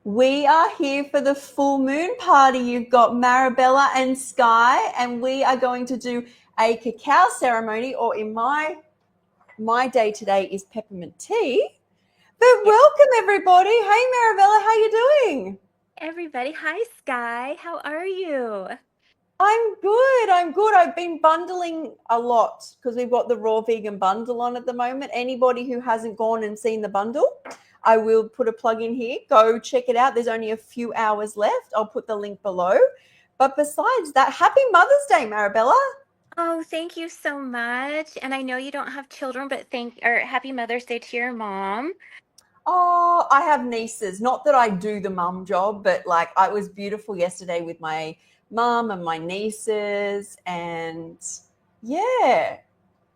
We are here for the full moon party. You've got Marabella and Skye, and we are going to do a cacao ceremony, or in my day today is peppermint tea. But Hey, welcome everybody. Hey Marabella, how you doing? everybody. Hi, Sky. How are you? I'm good. I'm good. I've been bundling a lot because we've got the raw vegan bundle on at the moment. Anybody who hasn't gone and seen the bundle, I will put a plug in here. Go check it out. There's only a few hours left. I'll put the link below. But besides that, happy Mother's Day, Marabella. Oh, thank you so much. And I know you don't have children, but happy Mother's Day to your mom. Oh, I have nieces. Not that I do the mum job, but like I was beautiful yesterday with my mum and my nieces. And yeah.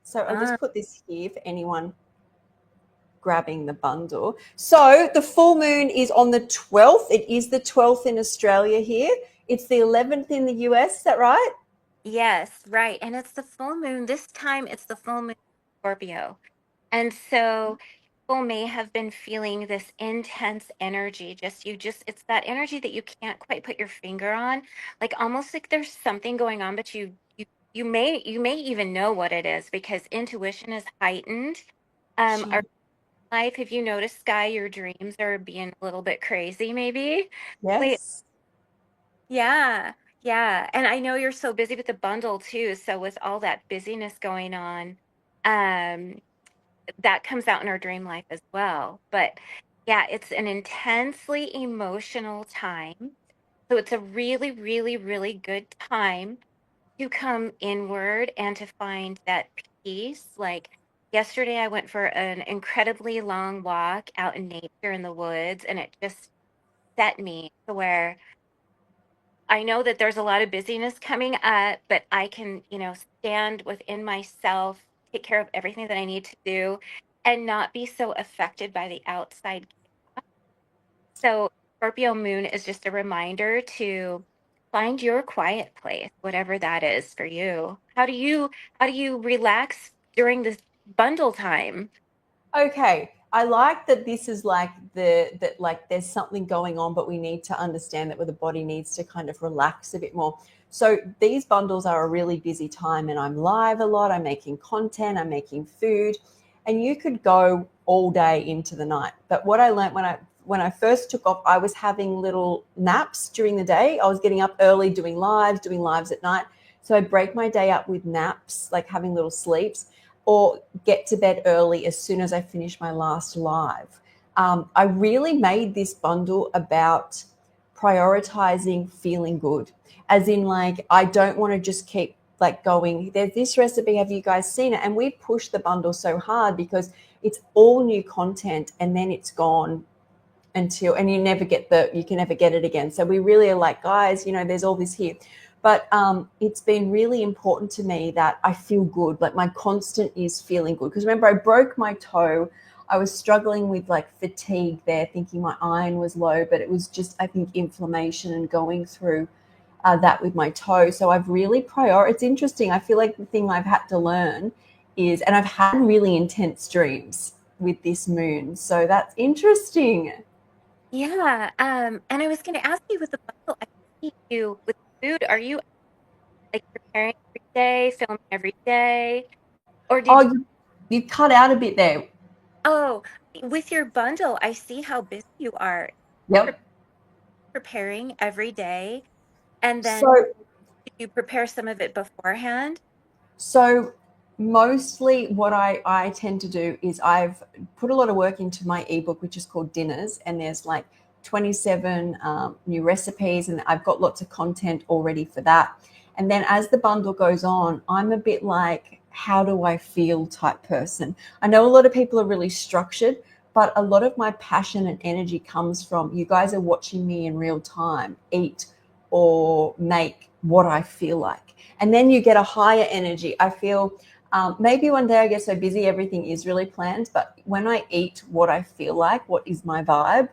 So I'll Ah, just put this here for anyone grabbing the bundle. So the full moon is on the 12th. It is the 12th in Australia here. It's the 11th in the US. Is that right? yes, right. And it's the full moon. This time it's the full moon Scorpio. And so people may have been feeling this intense energy. It's that energy that you can't quite put your finger on. Like almost like there's something going on, but you may even know what it is because intuition is heightened. Our She, life, if you notice, Sky, your dreams are being a little bit crazy, maybe. Wait, yes. yeah, yeah. And I know you're so busy with the bundle too. So with all that busyness going on, um, that comes out in our dream life as well. But yeah, it's an intensely emotional time. So it's a really, really, really good time to come inward and to find that peace. Like yesterday, I went for an incredibly long walk out in nature in the woods, and it just set me to where I know that there's a lot of busyness coming up, but I can, stand within myself, take care of everything that I need to do, and not be so affected by the outside. So, Scorpio moon is just a reminder to find your quiet place, whatever that is for you. How do you relax during this bundle time? Okay. I like that this is like that like there's something going on, but we need to understand that where the body needs to kind of relax a bit more. So these bundles are a really busy time and I'm live a lot. I'm making content, I'm making food, and you could go all day into the night. But what I learned when I first took off, I was having little naps during the day. I was getting up early, doing lives at night. So I break my day up with naps, like having little sleeps or get to bed early as soon as I finish my last live. I really made this bundle about prioritizing feeling good, as in, like, I don't want to just keep like going, there's this recipe, have you guys seen it? And we push the bundle so hard because it's all new content and then it's gone and you can never get it again. So we really are like, guys, there's all this here. But it's been really important to me that I feel good. Like my constant is feeling good. Because remember, I broke my toe. I was struggling with like fatigue there, thinking my iron was low, but it was just, I think, inflammation and going through that with my toe. So I've really it's interesting. I feel like the thing I've had to learn is, and I've had really intense dreams with this moon. So that's interesting. Yeah, and I was going to ask you with the bundle, I see you with food. Are you like preparing every day, filming every day, or Oh, did you cut out a bit there. oh, with your bundle, I see how busy you are pre Yep. preparing every day, and then So, did you prepare some of it beforehand? so mostly what I tend to do is I've put a lot of work into my ebook, which is called Dinners, and there's like 27 new recipes, and I've got lots of content already for that. And then as the bundle goes on, I'm a bit like, how do I feel type person. I know a lot of people are really structured, but a lot of my passion and energy comes from you guys are watching me in real time eat or make what I feel like. And then you get a higher energy. I feel maybe one day I get so busy, everything is really planned. But when I eat what I feel like, what is my vibe,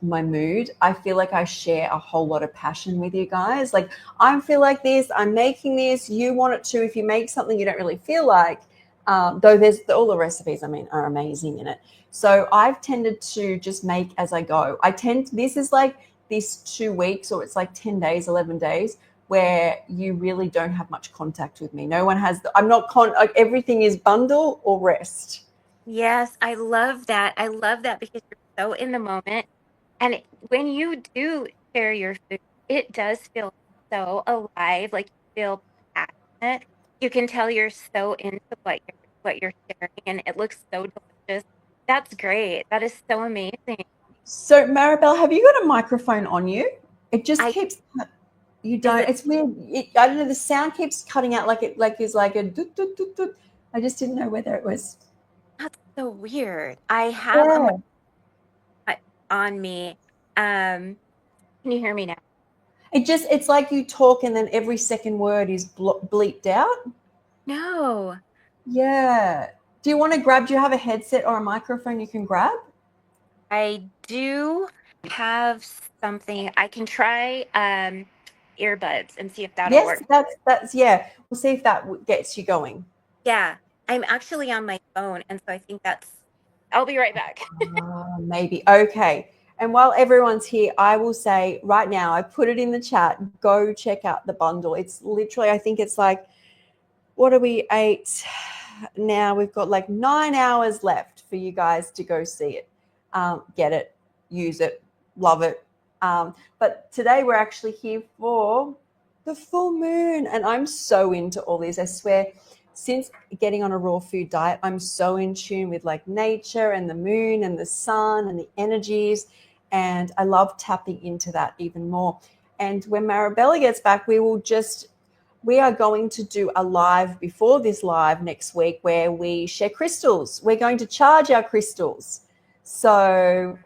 my mood, I feel like I share a whole lot of passion with you guys. Like, I feel like this, I'm making this, you want it too. If you make something you don't really feel like, though there's all the recipes, I mean, are amazing in it. So I've tended to just make as I go. This is like this 2 weeks, or it's like 10 days, 11 days, where you really don't have much contact with me. No one has, I'm not, like everything is bundle or rest. Yes, I love that. I love that because you're so in the moment. And when you do share your food, it does feel so alive, like you feel passionate. You can tell you're so into what you're sharing, and it looks so delicious. That's great. That is so amazing. So Maribel, have you got a microphone on you? It just I keeps, you is don't, it it's weird. I don't know, the sound keeps cutting out, like it like is like a doot, doot, doot, doot. I just didn't know whether it was. That's so weird. I have a Yeah. mic on me. Can you hear me now? It's like you talk and then every second word is bleeped out. No. Yeah. Do you have a headset or a microphone you can grab? I do have something. I can try earbuds and see if that'll Yes, work. yeah. We'll see if that gets you going. Yeah, I'm actually on my phone, and so I think I'll be right back. Maybe. Okay. And while everyone's here, I will say right now, I put it in the chat, go check out the bundle. It's literally, I think it's like, what are we, 8 now? We've got like 9 hours left for you guys to go see it. Get it, use it, love it. But today we're actually here for the full moon, and I'm so into all these. I swear, since getting on a raw food diet, I'm so in tune with like nature and the moon and the sun and the energies, and I love tapping into that even more. And when Marabella gets back, we are going to do a live before this live next week where we share crystals. We're going to charge our crystals. So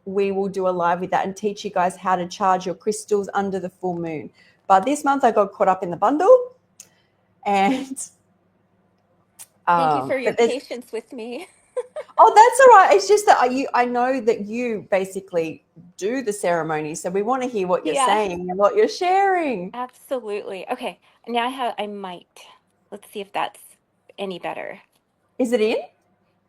we will do a live with that and teach you guys how to charge your crystals under the full moon. But this month I got caught up in the bundle, and Thank you for your but there's patience with me. oh, that's all right. It's just that I know that you basically do the ceremony, so we want to hear what you're Yes, saying and what you're sharing. absolutely. Okay, now I might. Let's see if that's any better. Is it in?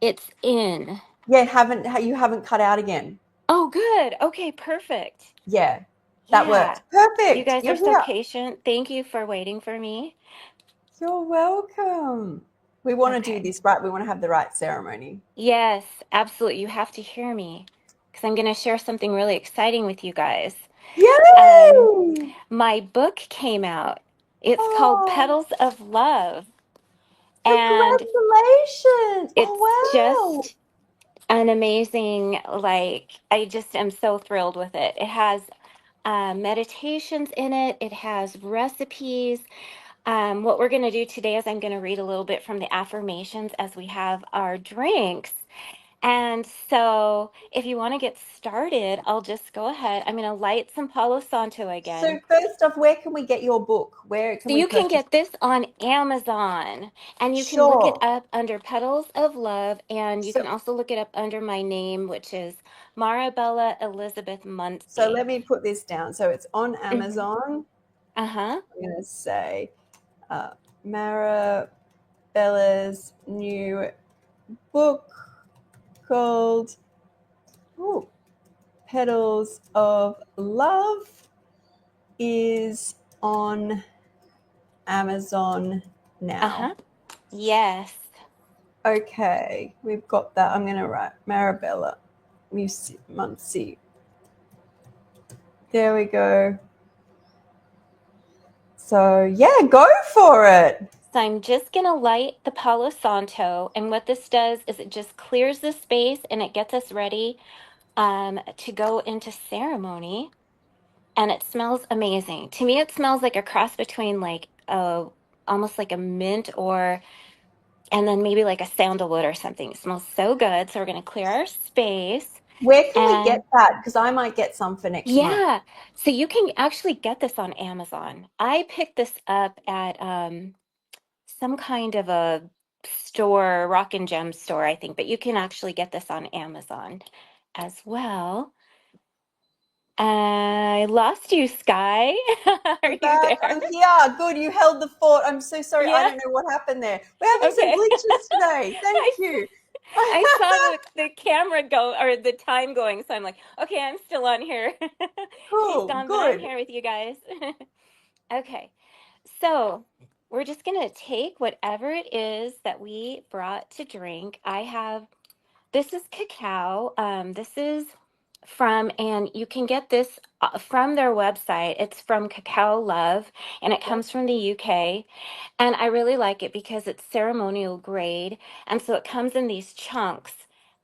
It's in. Yeah, you haven't cut out again. Oh, good. Okay, perfect. Yeah, that Yeah. works. You Perfect. guys are You're so here. patient. Thank you for waiting for me. You're welcome. We want to do Okay. this right. We want to have the right ceremony. Yes, absolutely. You have to hear me because I'm going to share something really exciting with you guys. Um, Yay! my book came out. It's called Oh, Petals of Love, and congratulations. it's Oh, wow. just an amazing, like, I just am so thrilled with it. It has meditations in it, it has recipes. What we're going to do today is I'm going to read a little bit from the affirmations as we have our drinks. And so, if you want to get started, I'll just go ahead. I'm going to light some Palo Santo So again. first off, where can we get your book? Where can So we you can purchase? get this on Amazon and you can look it Sure. up under Petals of Love. And you So can also look it up under my name, which is Marabella Elizabeth so Muncie. let me put this down. So it's on Hmm. Amazon. Uh-huh. I'm going to say Marabella's new book called ooh, Petals of Love is on Amazon now. Uh-huh. Yes. Okay, we've got that. I'm going to write Marabella Muncie. There we go. So, yeah, go for it. So I'm just going to light the Palo Santo. And what this does is it just clears the space and it gets us ready to go into ceremony. And it smells amazing. To me, it smells like a cross between like almost like a mint or and then maybe like a sandalwood or something. It smells so good. So we're going to clear our space. Where can we get And that? Because I might get some for next month. yeah, so you can actually get this on Amazon. I picked this up at some kind of a store, rock and gem store, I think, but you can actually get this on Amazon as well. I lost you, Skye. Are I'm you back. there? I'm here. Good. You held the fort. I'm so sorry. I Yeah. don't know what happened there. We're having some Okay. glitches today. Thank I you. I saw the camera go or the time going, so I'm like, okay, I'm still on here. She's Cool, gone, but I'm good. here with you guys. Okay, so we're just gonna take whatever it is that we brought to drink. I have this is cacao. This is from, and you can get this from their website. It's from Cacao Love, and it Yep, comes from the UK. And I really like it because it's ceremonial grade. And so it comes in these chunks.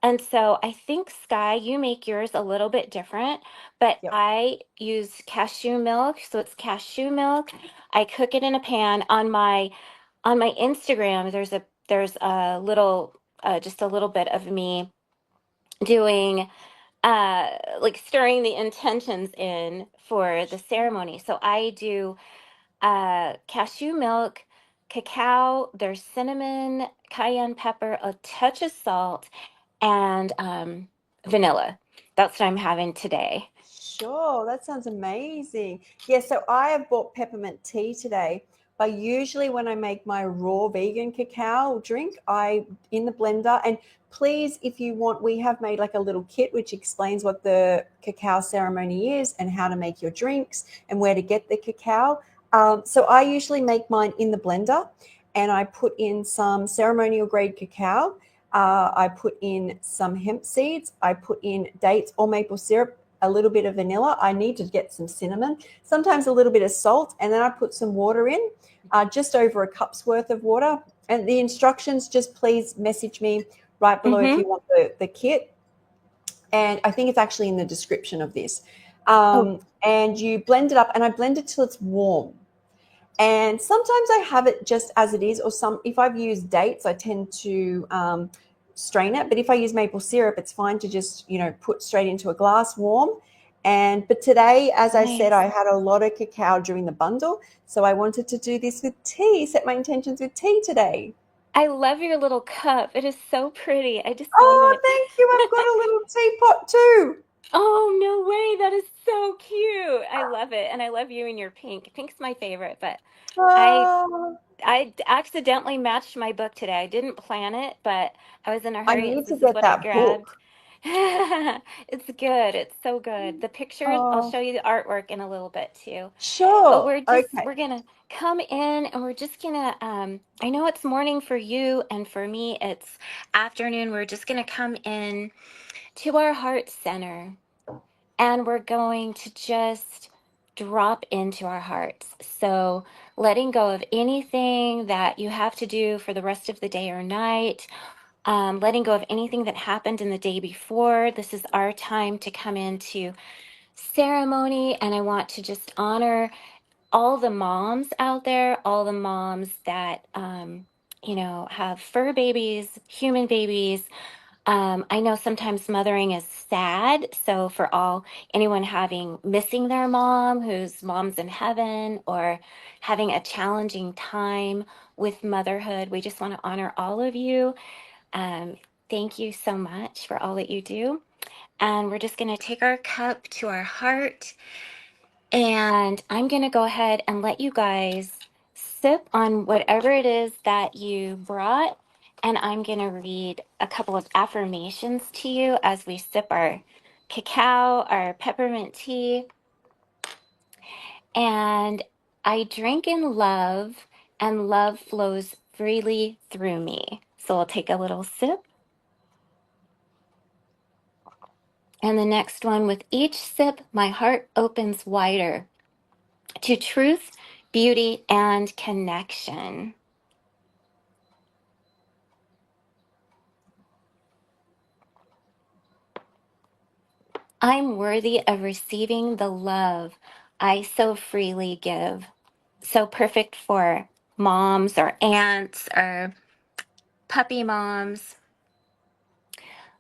And so I think, Skye, you make yours a little bit different, but yep. I use cashew milk. So it's cashew milk. I cook it in a pan. On my Instagram, there's a little just a little bit of me doing like stirring the intentions in for the ceremony. So I do cashew milk, cacao, there's cinnamon, cayenne pepper, a touch of salt, and vanilla. That's what I'm having today. Sure, that sounds amazing. Yeah, so I have bought peppermint tea today, but usually when I make my raw vegan cacao drink, I in the blender. And please, if you want, we have made like a little kit which explains what the cacao ceremony is and how to make your drinks and where to get the cacao. So I usually make mine in the blender, and I put in some ceremonial grade cacao. I put in some hemp seeds. I put in dates or maple syrup, a little bit of vanilla. I need to get some cinnamon, sometimes a little bit of salt, and then I put some water in, just over a cup's worth of water. And the instructions, just please message me right below if Mm-hmm. you want the kit. And I think it's actually in the description of this. Oh, And you blend it up, and I blend it till it's warm. And sometimes I have it just as it is, or some, if I've used dates, I tend to strain it. But if I use maple syrup, it's fine to just, put straight into a glass warm. But today, as I said, nice. I had a lot of cacao during the bundle. So I wanted to do this with tea, set my intentions with tea today. I love your little cup. It is so pretty. I just love Oh, it. thank you. I've got a little teapot too. Oh, no way. That is so cute. I love it. And I love you and your pink. Pink's my favorite, but I Oh, I accidentally matched my book today. I didn't plan it, but I was in a I hurry, need so to this is get what I that grabbed. book. It's good. It's so good. The pictures, I'll Oh, show you the artwork in a little bit too. But sure. Okay. we're gonna come in and we're just gonna I know it's morning for you and for me it's afternoon. We're just gonna come in to our heart center and we're going to just drop into our hearts. So, letting go of anything that you have to do for the rest of the day or night, letting go of anything that happened in the day before. This is our time to come into ceremony, and I want to just honor all the moms out there, all the moms that, have fur babies, human babies, I know sometimes mothering is sad. So for anyone having missing their mom, whose mom's in heaven, or having a challenging time with motherhood, we just want to honor all of you. Um, Thank you so much for all that you do. And we're just going to take our cup to our heart and I'm going to go ahead and let you guys sip on whatever it is that you brought. And I'm going to read a couple of affirmations to you as we sip our cacao, our peppermint tea. And I drink in love, and love flows freely through me. So I'll take a little sip. And the next one, with each sip, my heart opens wider to truth, beauty, and connection. I'm worthy of receiving the love I so freely give. So perfect for moms or aunts or puppy moms.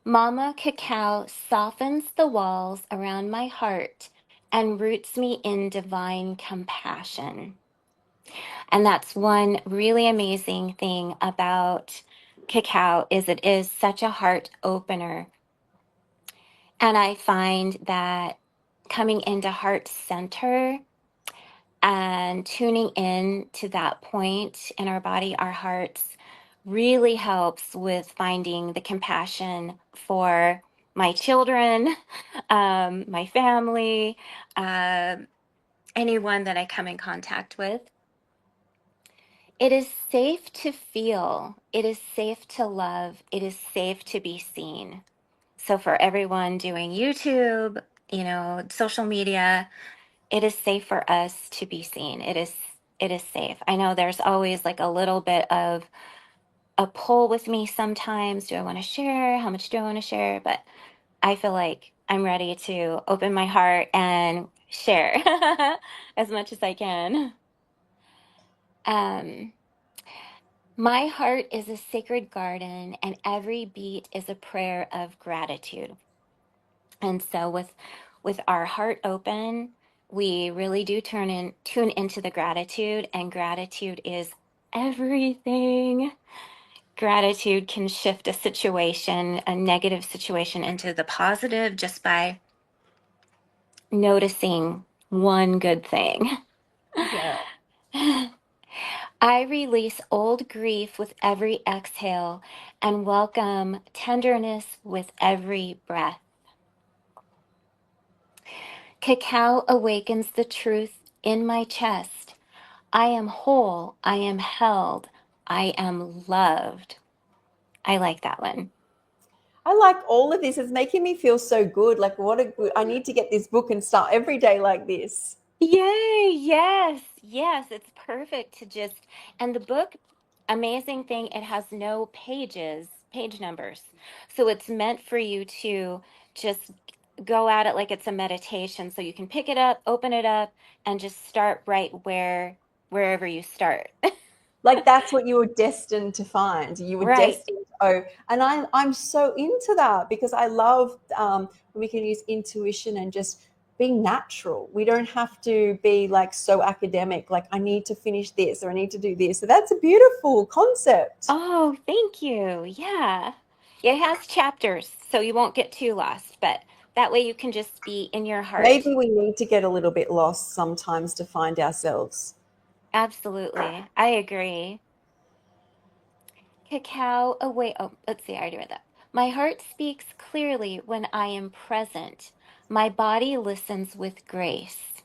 Mama Cacao softens the walls around my heart and roots me in divine compassion. And that's one really amazing thing about cacao is it is such a heart opener. And I find that coming into heart center and tuning in to that point in our body, our hearts, really helps with finding the compassion for my children, my family, uh, anyone that I come in contact with. It is safe to feel, it is safe to love, it is safe to be seen. So, for everyone doing YouTube, social media, it is safe for us to be seen. It is safe. I know there's always like a little bit of a pull with me sometimes. Do I want to share? How much do I want to share? But I feel like I'm ready to open my heart and share as much as I can. Um, my heart is a sacred garden, and every beat is a prayer of gratitude. And so, with our heart open, we really do tune into the gratitude, and gratitude is everything. Gratitude can shift a situation, a negative situation, into the positive just by noticing one good thing. Yeah. I release old grief with every exhale and welcome tenderness with every breath. Cacao awakens the truth in my chest. I am whole. I am held. I am loved. I like that one. I like all of this. It's making me feel so good. Like, what a good, I need to get this book and start every day like this. Yay! Yes, yes, it's perfect to just, and the book, amazing thing, it has no page numbers. So it's meant for you to just go at it like it's a meditation. So you can pick it up, open it up, and just start right wherever you start. Like that's what you were destined to find. You were Right. destined to, oh, and I'm so into that because I love when we can use intuition and just being natural. We don't have to be like so academic, like I need to finish this or I need to do this. So that's a beautiful concept. Oh, thank you. Yeah. It has chapters, so you won't get too lost, but that way you can just be in your heart. Maybe we need to get a little bit lost sometimes to find ourselves. Absolutely. I agree. Cacao away. Oh, let's see. I already read that. My heart speaks clearly when I am present. My body listens with grace.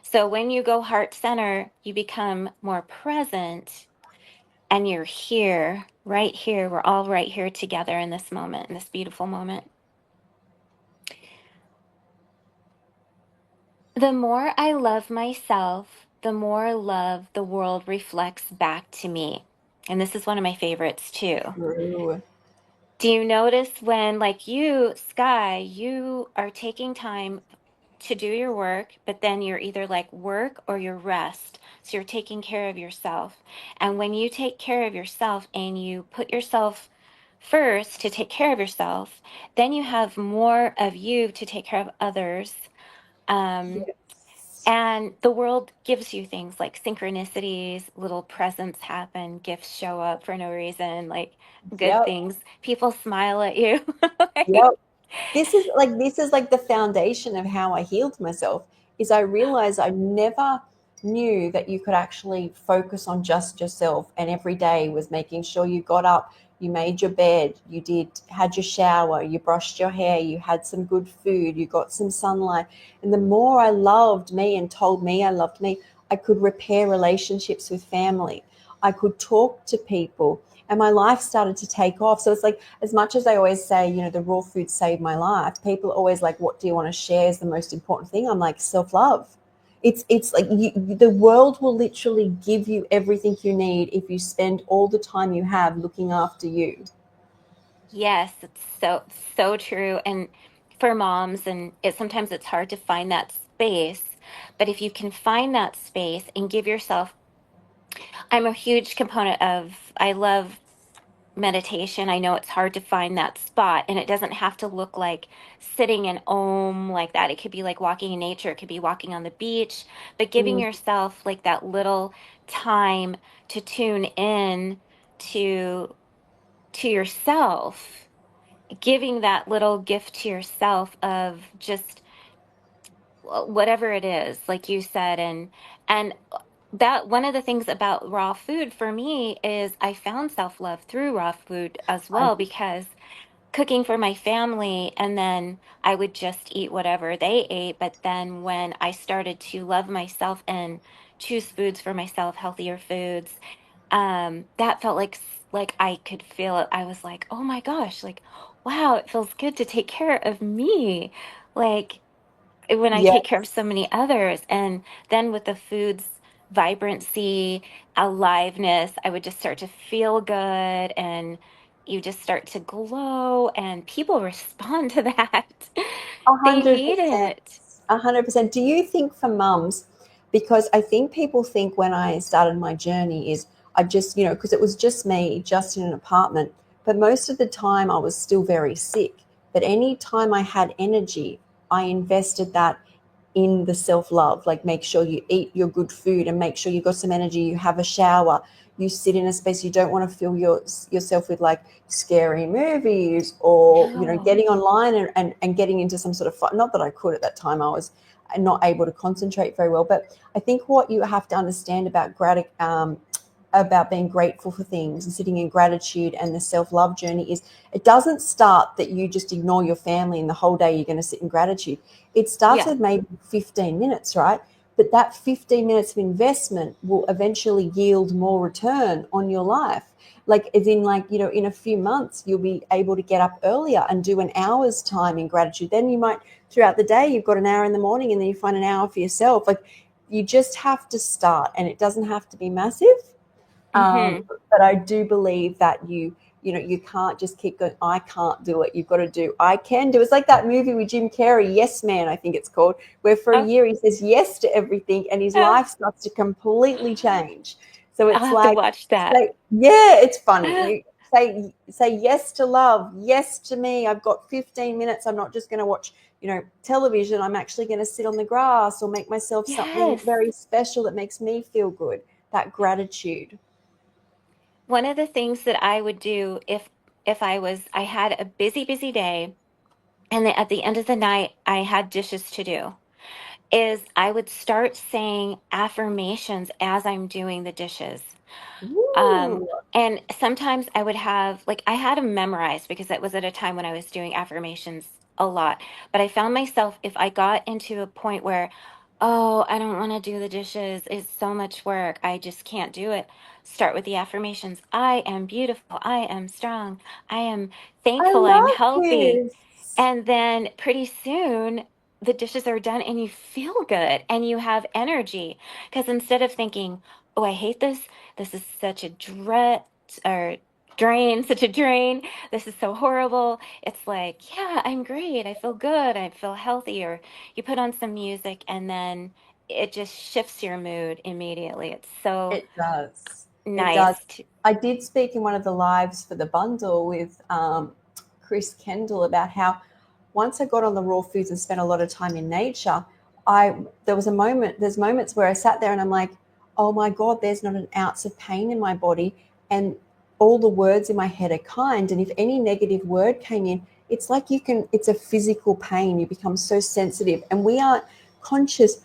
So when you go heart center, you become more present and you're here, right here. We're all right here together in this moment, in this beautiful moment. The more I love myself, the more love the world reflects back to me. And this is one of my favorites too. True. Do you notice when, like you, Skye, you are taking time to do your work, but then you're either like work or you're rest. So you're taking care of yourself. And when you take care of yourself and you put yourself first to take care of yourself, then you have more of you to take care of others. Um, Yes. and the world gives you things like synchronicities, little presents happen, gifts show up for no reason, like good Yep. things. People smile at you. Yep. Like, This is like the foundation of how I healed myself is I realized I never knew that you could actually focus on just yourself and every day was making sure you got up, you made your bed, you had your shower, you brushed your hair, you had some good food, you got some sunlight. And the more I loved me and told me I loved me, I could repair relationships with family. I could talk to people and my life started to take off. So it's like, as much as I always say, the raw food saved my life, people are always like, what do you want to share is the most important thing? I'm like, self-love. It's like the world will literally give you everything you need if you spend all the time you have looking after you. yes, it's so true. And for moms, and sometimes it's hard to find that space. But if you can find that space and give yourself, I'm a huge component of, I love meditation. I know it's hard to find that spot, and it doesn't have to look like sitting in Om like that. It could be like walking in nature, it could be walking on the beach, but giving Mm, yourself like that little time to tune in to yourself, giving that little gift to yourself of just whatever it is, like you said, and that one of the things about raw food for me is I found self-love through raw food as I, well, because cooking for my family, and then I would just eat whatever they ate. But then when I started to love myself and choose foods for myself, healthier foods, that felt like I could feel it. I was like, oh my gosh, like, wow, it feels good to take care of me. Like, when I yeah, take care of so many others. And then with the food's vibrancy, aliveness, I would just start to feel good, and you just start to glow, and people respond to that. a They hundred need percent, it. 100%. Do you think for mums, because I think people think when I started my journey is I just, because it was just me, just in an apartment, but most of the time I was still very sick. But any time I had energy, I invested that in the self love. Like, make sure you eat your good food and make sure you got some energy. You have a shower. You sit in a space. You don't want to fill yourself with like scary movies or No. getting online and getting into some sort of fight. Not that I could at that time. I was not able to concentrate very well. But I think what you have to understand about being grateful for things and sitting in gratitude and the self-love journey is it doesn't start that you just ignore your family and the whole day you're going to sit in gratitude. It starts Yeah. with maybe 15 minutes, right? But that 15 minutes of investment will eventually yield more return on your life. Like, as in, like, in a few months, you'll be able to get up earlier and do an hour's time in gratitude. Then you might, throughout the day, you've got an hour in the morning and then you find an hour for yourself. Like, you just have to start, and it doesn't have to be massive. Hmm. But I do believe that you can't just keep going, I can't do it. You've got to do, I can do. It's like that movie with Jim Carrey, Yes Man, I think it's called, where for a Oh, year he says yes to everything and his oh, life starts to completely change. So I'll it's have to like, watch that. say, yeah, it's funny. You say yes to love, yes to me. I've got 15 minutes. I'm not just going to watch, television. I'm actually going to sit on the grass or make myself something Yes. very special that makes me feel good. That gratitude. One of the things that I would do if I had a busy day, and then at the end of the night I had dishes to do, is I would start saying affirmations as I'm doing the dishes. Um, Ooh, and sometimes I would have, like, I had them memorized because that was at a time when I was doing affirmations a lot. But I found myself, if I got into a point where, oh, I don't want to do the dishes, it's so much work, I just can't do it, start with the affirmations. I am beautiful. I am strong. I am I thankful. I'm love healthy. this. And then pretty soon, the dishes are done and you feel good and you have energy. Because instead of thinking, oh, I hate this, this is such a dread or drain, such a drain, this is so horrible. It's like, yeah, I'm great. I feel good. I feel healthy. Or you put on some music and then it just shifts your mood immediately. It's so It does. It does. nice to, I did speak in one of the lives for the bundle with Chris Kendall about how once I got on the raw foods and spent a lot of time in nature, I there's moments where I sat there and I'm like, oh my God, there's not an ounce of pain in my body. And all the words in my head are kind. And if any negative word came in, it's like it's a physical pain. You become so sensitive. And we aren't conscious,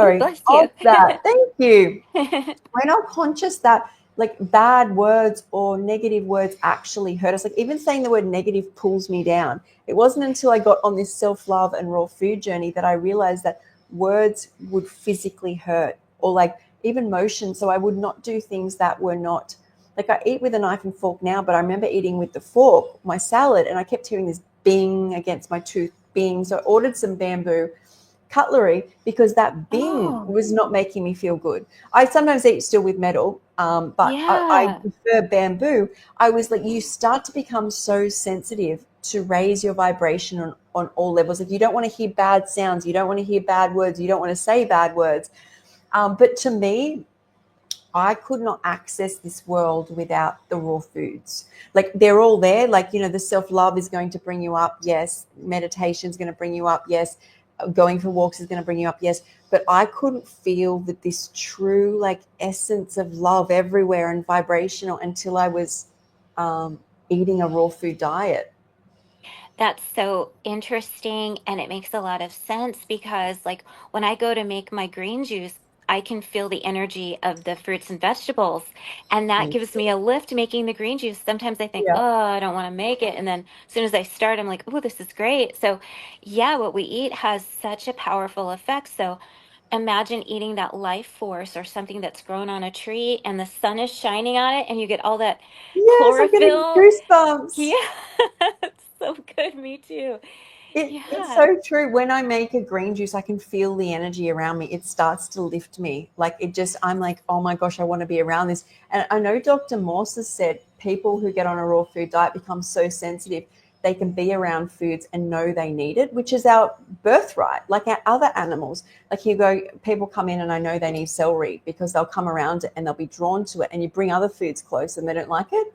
oh, sorry, bless of you. that. Thank you. We're not conscious that like bad words or negative words actually hurt us. Like, even saying the word negative pulls me down. It wasn't until I got on this self-love and raw food journey that I realized that words would physically hurt, or like even motion. So I would not do things that were not, like, I eat with a knife and fork now, but I remember eating with the fork my salad and I kept hearing this bing against my tooth, bing. So I ordered some bamboo cutlery because that bing Oh, was not making me feel good. I sometimes eat still with metal, but I yeah. prefer bamboo. I was like, you start to become so sensitive to raise your vibration on all levels. If you don't want to hear bad sounds, you don't want to hear bad words, you don't want to say bad words. But to me, I could not access this world without the raw foods. Like, they're all there. Like, the self love is going to bring you up. Yes. Meditation is going to bring you up. Yes. Going for walks is going to bring you up. Yes. But I couldn't feel that this true, like, essence of love everywhere and vibrational until I was um, eating a raw food diet. That's so interesting, and it makes a lot of sense because, like, when I go to make my green juice, I can feel the energy of the fruits and vegetables. And that Me gives too. me a lift making the green juice. Sometimes I think, Yeah. oh, I don't want to make it. And then as soon as I start, I'm like, oh, this is great. So, yeah, what we eat has such a powerful effect. So, imagine eating that life force or something that's grown on a tree and the sun is shining on it and you get all that Yes, I'm getting chlorophyll. goosebumps. Yeah, it's so good. Me too. It's Yeah. so true. When I make a green juice, I can feel the energy around me. It starts to lift me. Like it just, I'm like, oh my gosh, I want to be around this. And I know Dr. Morse has said people who get on a raw food diet become so sensitive they can be around foods and know they need it, which is our birthright, like our other animals. Like you go, people come in and I know they need celery because they'll come around it and they'll be drawn to it. And you bring other foods close and they don't like it.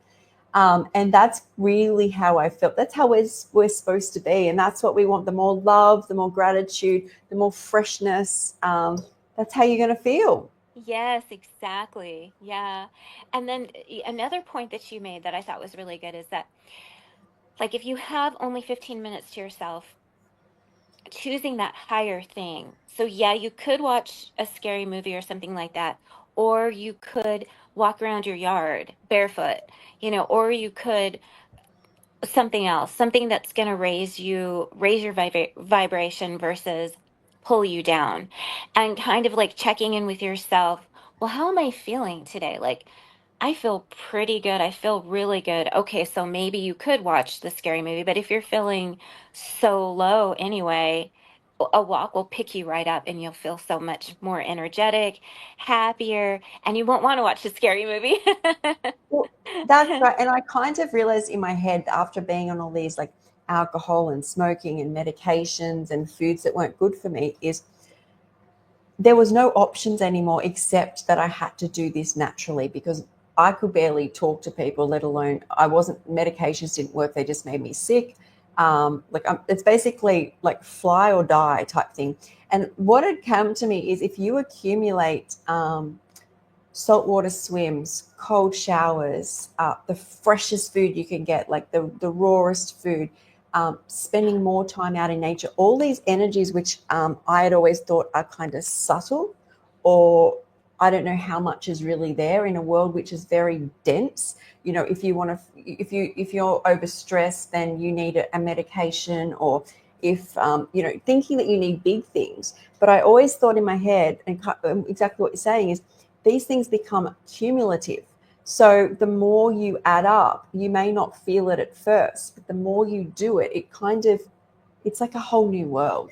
And that's really how I felt. That's how we're supposed to be. And that's what we want. The more love, the more gratitude, the more freshness. That's how you're going to feel. Yes, exactly. Yeah. And then another point that you made that I thought was really good is that, like, if you have only 15 minutes to yourself, choosing that higher thing. So, yeah, you could watch a scary movie or something like that, or you could walk around your yard barefoot, or you could something else, something that's going to raise your vibration versus pull you down, and kind of like checking in with yourself. Well, how am I feeling today? Like, I feel pretty good. I feel really good. Okay, so maybe you could watch the scary movie, but if you're feeling so low anyway, a walk will pick you right up and you'll feel so much more energetic, happier, and you won't want to watch the scary movie. Well, that's right. And I kind of realized in my head after being on all these like alcohol and smoking and medications and foods that weren't good for me is there was no options anymore except that I had to do this naturally because I could barely talk to people, let alone I wasn't, medications didn't work. They just made me sick. It's basically like fly or die type thing. And what had come to me is if you accumulate saltwater swims, cold showers, the freshest food you can get, like the rawest food, spending more time out in nature, all these energies which I had always thought are kind of subtle, or I don't know how much is really there in a world which is very dense. You know, if you want to, if you're overstressed, then you need a medication, or if thinking that you need big things. But I always thought in my head, and exactly what you're saying is, these things become cumulative. So the more you add up, you may not feel it at first, but the more you do it, it's like a whole new world.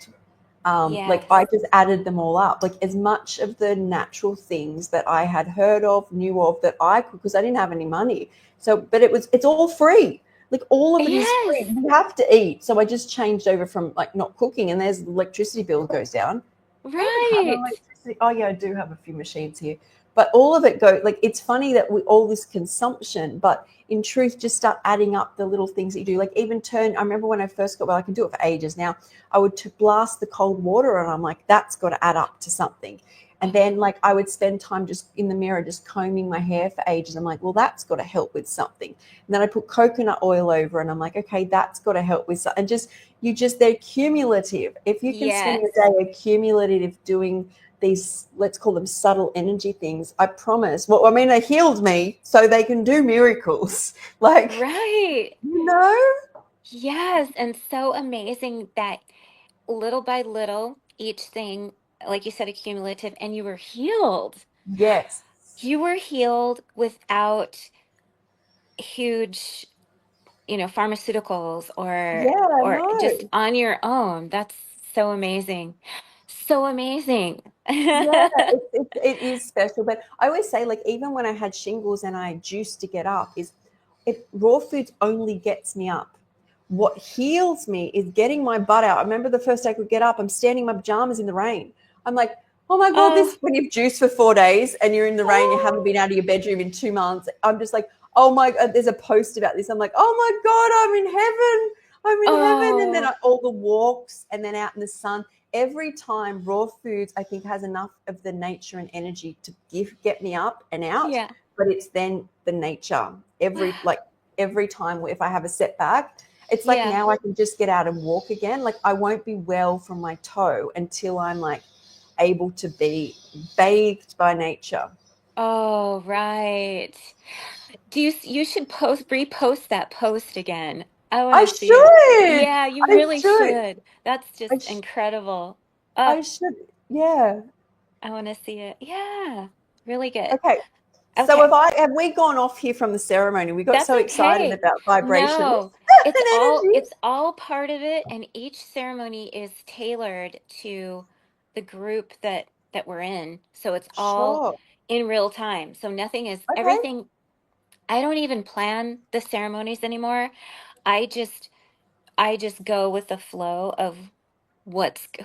Like Yes. I just added them all up, like as much of the natural things that I had heard of, knew of, that I could, because I didn't have any money. So, but it's all free. Like all of it is Yes. free. You have to eat. So I just changed over from like not cooking, and there's electricity bill goes down. I don't even have Right. electricity. Oh yeah, I do have a few machines here, but all of it go like, it's funny that we all this consumption, but in truth, just start adding up the little things that you do. Like even turn. I remember when I first got, well, I can do it for ages now. I would blast the cold water, and I'm like, that's got to add up to something. And then like I would spend time just in the mirror, just combing my hair for ages. I'm like, well, that's got to help with something. And then I put coconut oil over, and I'm like, okay, that's got to help with something. And they're cumulative. If you can spend Yes. your day accumulative doing these, let's call them subtle energy things, I promise. Well, I mean, they healed me, so they can do miracles. Like, Right. you know? Yes. And so amazing that little by little, each thing, like you said, accumulative, and you were healed. Yes. You were healed without huge, pharmaceuticals Yeah, or just no. on your own. That's so amazing. So amazing. Yeah, it is special. But I always say, like, even when I had shingles and I juiced to get up, raw foods only gets me up. What heals me is getting my butt out. I remember the first day I could get up, I'm standing in my pajamas in the rain. I'm like, oh my God, Oh, when you've juiced for 4 days and you're in the rain, you haven't been oh, out of your bedroom in 2 months. I'm just like, oh my God, there's a post about this. I'm like, oh my God, I'm in heaven. I'm in heaven. And then oh, all the walks and then out in the sun. Every time raw foods, I think, has enough of the nature and energy to get me up and out. yeah. But it's then the nature. Every time if I have a setback, it's like Yeah. now I can just get out and walk again. Like I won't be well from my toe until I'm like able to be bathed by nature. Oh, right. You should repost that post again. I want I to see it. should. Yeah, you I really should. should. That's I, just sh- incredible. I should. Yeah. I want to see it. Yeah, really good. Okay. So Okay. have we gone off here from the ceremony? We got That's so excited okay. about vibration No, and energy. it's all part of it, and each ceremony is tailored to the group that we're in. So it's all Sure. in real time. So nothing is Okay. everything. I don't even plan the ceremonies anymore. I just I just go with the flow of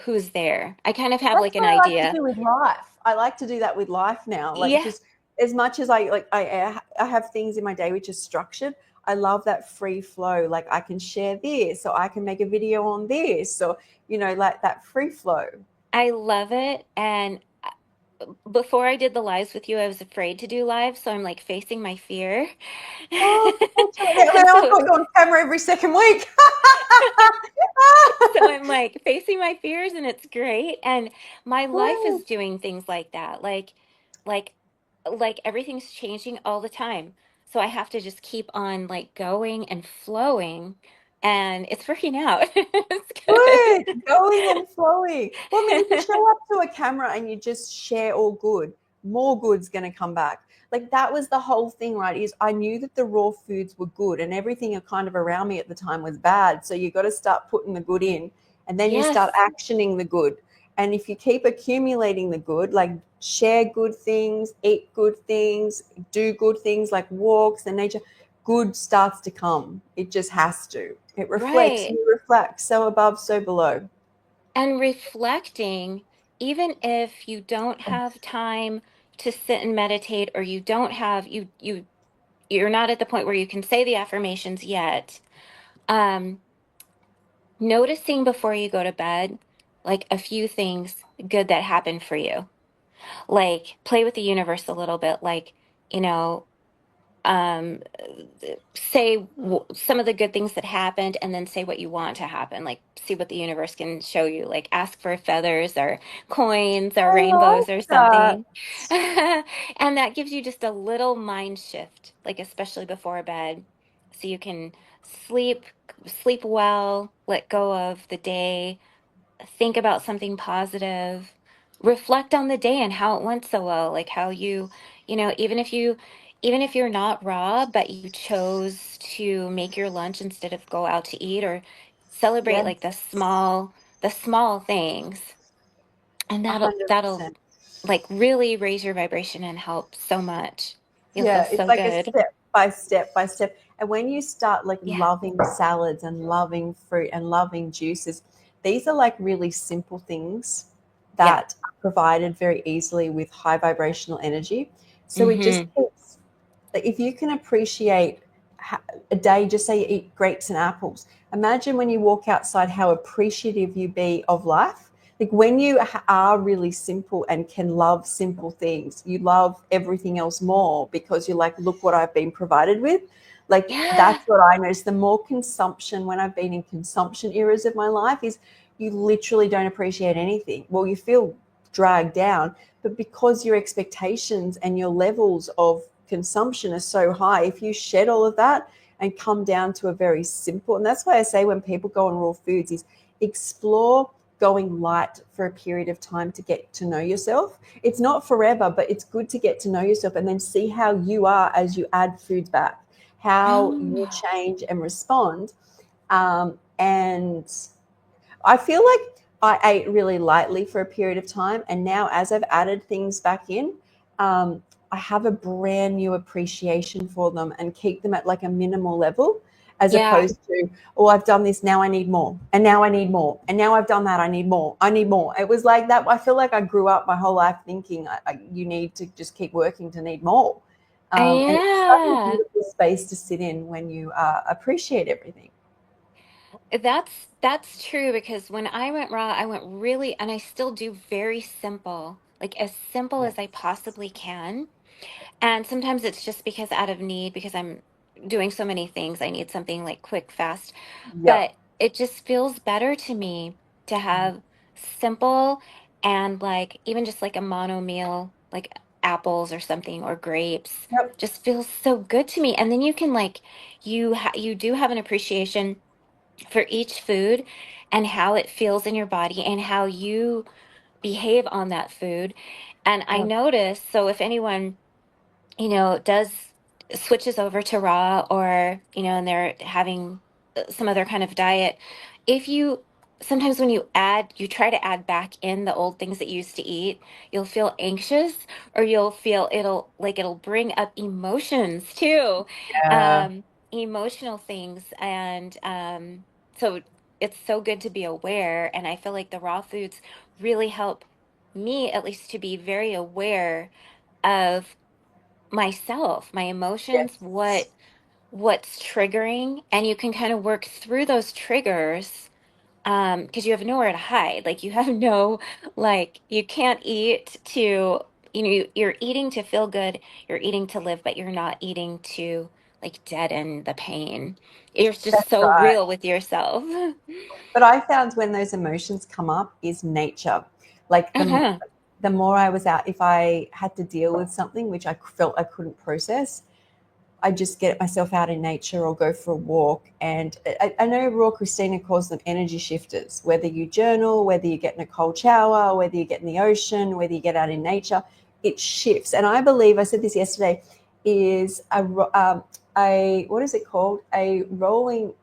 who's there. I kind of have That's like an what I like to idea. do with life. I like to do that with life now. Like Yeah, just as much as I have things in my day which is structured. I love that free flow. Like I can share this, or I can make a video on this, or like that free flow. I love it. And before I did the lives with you, I was afraid to do live, so I'm like facing my fear. Oh, I mean, And I've so got you on camera every second week. so I'm like facing my fears and it's great. And my life Good. is doing things like that. Like like everything's changing all the time. So I have to just keep on like going and flowing and it's working out. It's Good, good. going and flowing. Well, I mean, if you show up to a camera and you just share all good, more good's going to come back. Like that was the whole thing, right? Is I knew that the raw foods were good and everything kind of around me at the time was bad. So you got to start putting the good in and then you Yes, start actioning the good. And if you keep accumulating the good, like share good things, eat good things, do good things like walks and nature, good starts to come. It just has to. It reflects, right. you reflect, so above, so below. And reflecting, even if you don't have time to sit and meditate or you don't have you're not at the point where you can say the affirmations yet. Um, Noticing before you go to bed, like a few things good that happened for you. Like play with the universe a little bit, like, you know, um say some of the good things that happened and then say what you want to happen, like see what the universe can show you, like ask for feathers or coins or I rainbows like or that. something. And that gives you just a little mind shift, like especially before bed, so you can sleep sleep well, let go of the day, think about something positive, reflect on the day and how it went so well, like how even if you're not raw, but you chose to make your lunch instead of go out to eat, or celebrate like Yes, the small things. And that'll 100%. like really raise your vibration and help so much. You'll feel Yeah, it's so like a good. step by step by step. And when you start like Yeah. loving salads and loving fruit and loving juices, these are like really simple things Yeah. that are provided very easily with high vibrational energy. So it just Mm-hmm. keeps, like if you can appreciate a day, just say you eat grapes and apples. Imagine when you walk outside how appreciative you be of life. Like when you are really simple and can love simple things, you love everything else more because you're like, look what I've been provided with. Like Yeah. that's what I notice. The more consumption, when I've been in consumption eras of my life, is you literally don't appreciate anything. Well, you feel dragged down, but because your expectations and your levels of consumption are so high, if you shed all of that and come down to a very simple, and that's why I say when people go on raw foods is explore going light for a period of time to get to know yourself. It's not forever, but it's good to get to know yourself and then see how you are as you add foods back, how you Oh, change and respond. And I feel like I ate really lightly for a period of time, and now as I've added things back in, I have a brand new appreciation for them and keep them at like a minimal level, as yeah. opposed to, oh, I've done this, now I need more, and now I need more, and now I've done that, I need more, I need more. It was like that. I feel like I grew up my whole life thinking you need to just keep working to need more, and it's such a Yeah. beautiful space to sit in when you appreciate everything. That's true, because when I went raw, I went really, and I still do very simple, like as simple as I Yes. possibly can. And sometimes it's just because out of need, because I'm doing so many things, I need something like quick, fast. Yep. But it just feels better to me to have simple and like even just like a mono meal, like apples or something or grapes, Yep. just feels so good to me. And then you can like you do have an appreciation for each food and how it feels in your body and how you behave on that food. And I Yep. notice, so if anyone, does switches over to raw or, and they're having some other kind of diet, if you sometimes when you try to add back in the old things that you used to eat, you'll feel anxious or you'll feel it'll bring up emotions too, Yeah. emotional things. And so it's so good to be aware. And I feel like the raw foods really help me, at least, to be very aware of myself, my emotions, Yes. what's triggering, and you can kind of work through those triggers, because you have nowhere to hide. Like you have no, like you can't eat to, you're eating to feel good, you're eating to live, but you're not eating to like deaden the pain. You're just That's so right. real with yourself. But I found when those emotions come up is nature. Like Uh-huh. the more I was out, if I had to deal with something which I felt I couldn't process, I just get myself out in nature or go for a walk. And I know Raw Christina calls them energy shifters. Whether you journal, whether you get in a cold shower, whether you get in the ocean, whether you get out in nature, it shifts. And I believe I said this yesterday is a what is it called? A rolling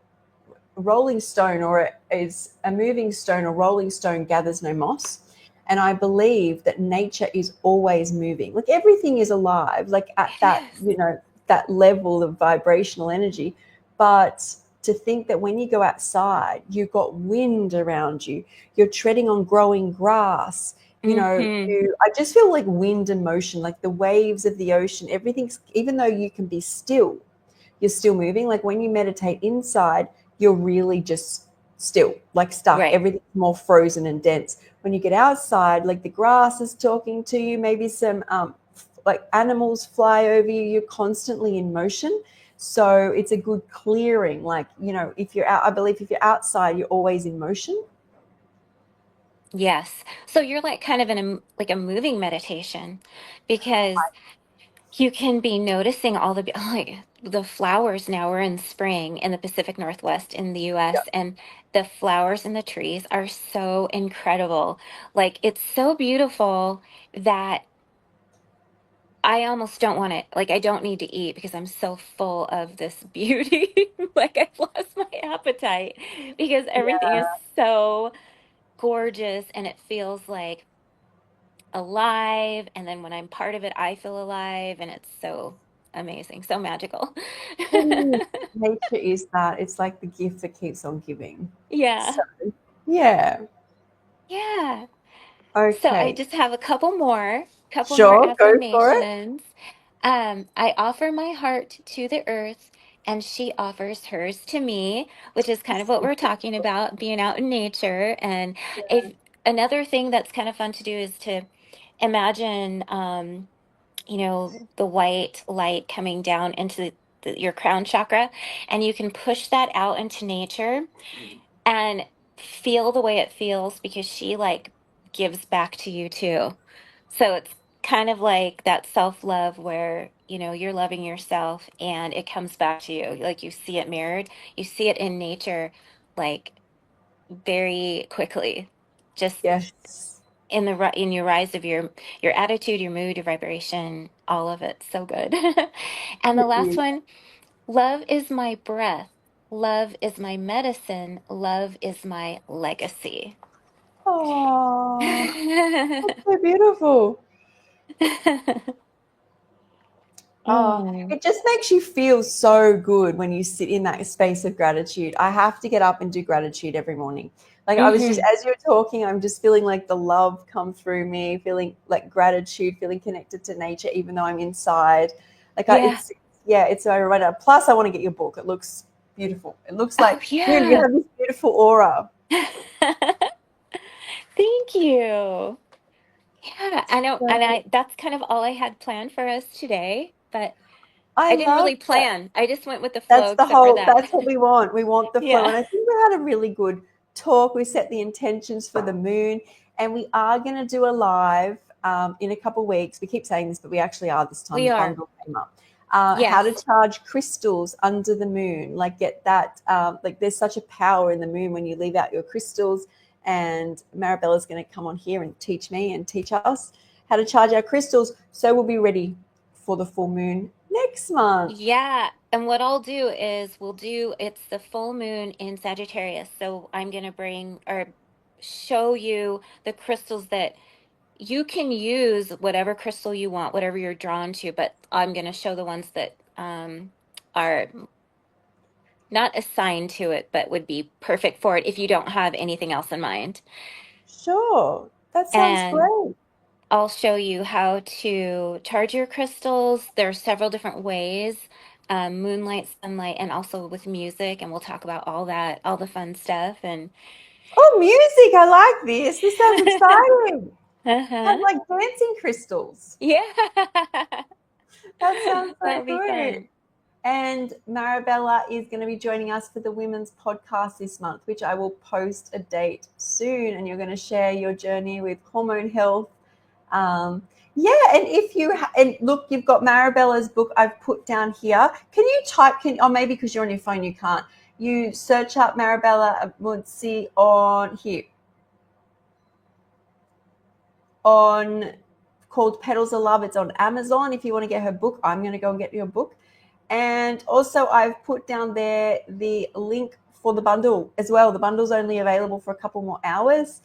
stone, or is a moving stone or rolling stone gathers no moss. And I believe that nature is always moving, like everything is alive, like at that, Yes. that level of vibrational energy. But to think that when you go outside you've got wind around you, you're treading on growing grass, Mm-hmm. I just feel like wind and motion, like the waves of the ocean, everything's, even though you can be still, you're still moving. Like when you meditate inside, you're really just still, like stuck. Right. Everything's more frozen and dense. When you get outside, like the grass is talking to you, maybe some like animals fly over you, you're constantly in motion. So it's a good clearing. Like, if you're out, I believe if you're outside, you're always in motion. Yes. So you're like kind of in like a moving meditation, because you can be noticing all the like the flowers. Now we're in spring in the Pacific Northwest in the Yeah. US, and the flowers and the trees are so incredible. Like it's so beautiful that I almost don't want it. Like I don't need to eat because I'm so full of this beauty. Like I've lost my appetite because everything is Yeah. so gorgeous and it feels like alive. And then when I'm part of it, I feel alive. And it's so amazing, so magical. It is. Nature is that. It's like the gift that keeps on giving. So, Yeah. yeah. Yeah. So I Okay. just have a couple more Sure. Go for it. affirmations. I offer my heart to the earth and she offers hers to me, which is kind of what we're talking about, being out in nature. And if another thing that's kind of fun to do is to imagine, the white light coming down into your crown chakra, and you can push that out into nature and feel the way it feels, because she like gives back to you too. So it's kind of like that self-love where, you're loving yourself and it comes back to you. Like you see it mirrored, you see it in nature, like very quickly, just Yes. in your rise of your attitude, your mood, your vibration, all of it. So good. And the It last is. one, love is my breath. Love is my medicine. Love is my legacy. Oh, that's so beautiful. Oh, Mm. it just makes you feel so good when you sit in that space of gratitude. I have to get up and do gratitude every morning. Like I was just, Hmm. as you're talking, I'm just feeling like the love come through me, feeling like gratitude, feeling connected to nature, even though I'm inside. Like Yeah. yeah, it's a reminder. Plus, I want to get your book. It looks beautiful. It looks Oh, like you yeah. have this beautiful aura. Thank you. Yeah, I know. And So that's kind of all I had planned for us today, but I I didn't love really that. plan. I just went with the flow, That's the except for whole, that. that's what we want. We want the flow. Yeah. And I think we had a really good talk. We set the intentions for the moon. And we are going to do a live in a couple of weeks. We keep saying this, but we actually are this time. We The are. bundle came up. How to Yes. charge crystals under the moon. Like get that, like there's such a power in the moon when you leave out your crystals. And Marabella's going to come on here and teach me and teach us how to charge our crystals. So we'll be ready for the full moon next month. Yeah. And what I'll do is it's the full moon in Sagittarius. So I'm going to bring or show you the crystals that you can use, whatever crystal you want, whatever you're drawn to, but I'm going to show the ones that are not assigned to it, but would be perfect for it if you don't have anything else in mind. Sure. That sounds And great. I'll show you how to charge your crystals. There are several different ways, moonlight, sunlight, and also with music. And we'll talk about all that, all the fun stuff. And Oh, music. I like this. This sounds exciting. Have uh-huh. like dancing crystals. Yeah. That sounds so That'll be good. fun. And Marabella is going to be joining us for the women's podcast this month, which I will post a date soon. And you're going to share your journey with hormone health. Yeah, and if you and look, you've got Marabella's book I've put down here. Can you type? Maybe because you're on your phone, you can't. You search up Marabella Munzi on here on called Petals of Love. It's on Amazon. If you want to get her book, I'm going to go and get your book. And also I've put down there the link for the bundle as well. The bundle's only available for a couple more hours.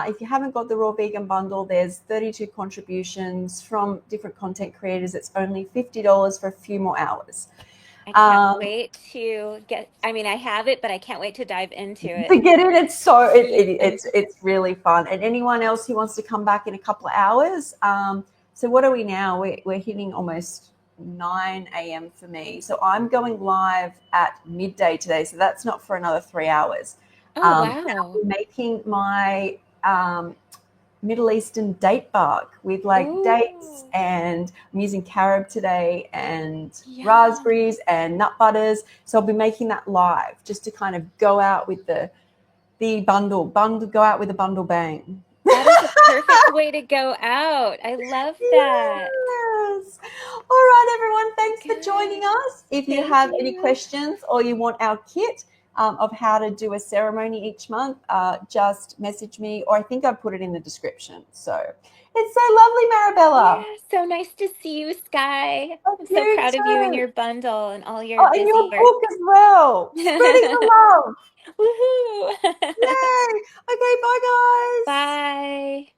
If you haven't got the Raw Vegan bundle, there's 32 contributions from different content creators. It's only $50 for a few more hours. I can't wait to I have it, but I can't wait to dive into it. To get in, it's Yeah. it's really fun. And anyone else who wants to come back in a couple of hours, so what are we now? We're hitting almost 9 a.m. for me. So I'm going live at midday today. So that's not for another 3 hours. Oh, And I'll wow. be making my Middle Eastern date bark with like dates, Ooh. and I'm using carob today and Yeah. raspberries and nut butters. So I'll be making that live just to kind of go out with the go out with a bundle bang. That is a perfect way to go out. I love that. Yes. All right, everyone. Thanks for joining Good. us. If you Thank have any you. questions or you want our kit of how to do a ceremony each month, just message me, or I think I put it in the description. So it's so lovely, Marabella. Yeah, so nice to see you, Skye. Love I'm so you proud of you and too. your bundle and all your Oh, and your busy work. book as well. Spreading the love. Woohoo! Yay. Okay, bye, guys. Bye.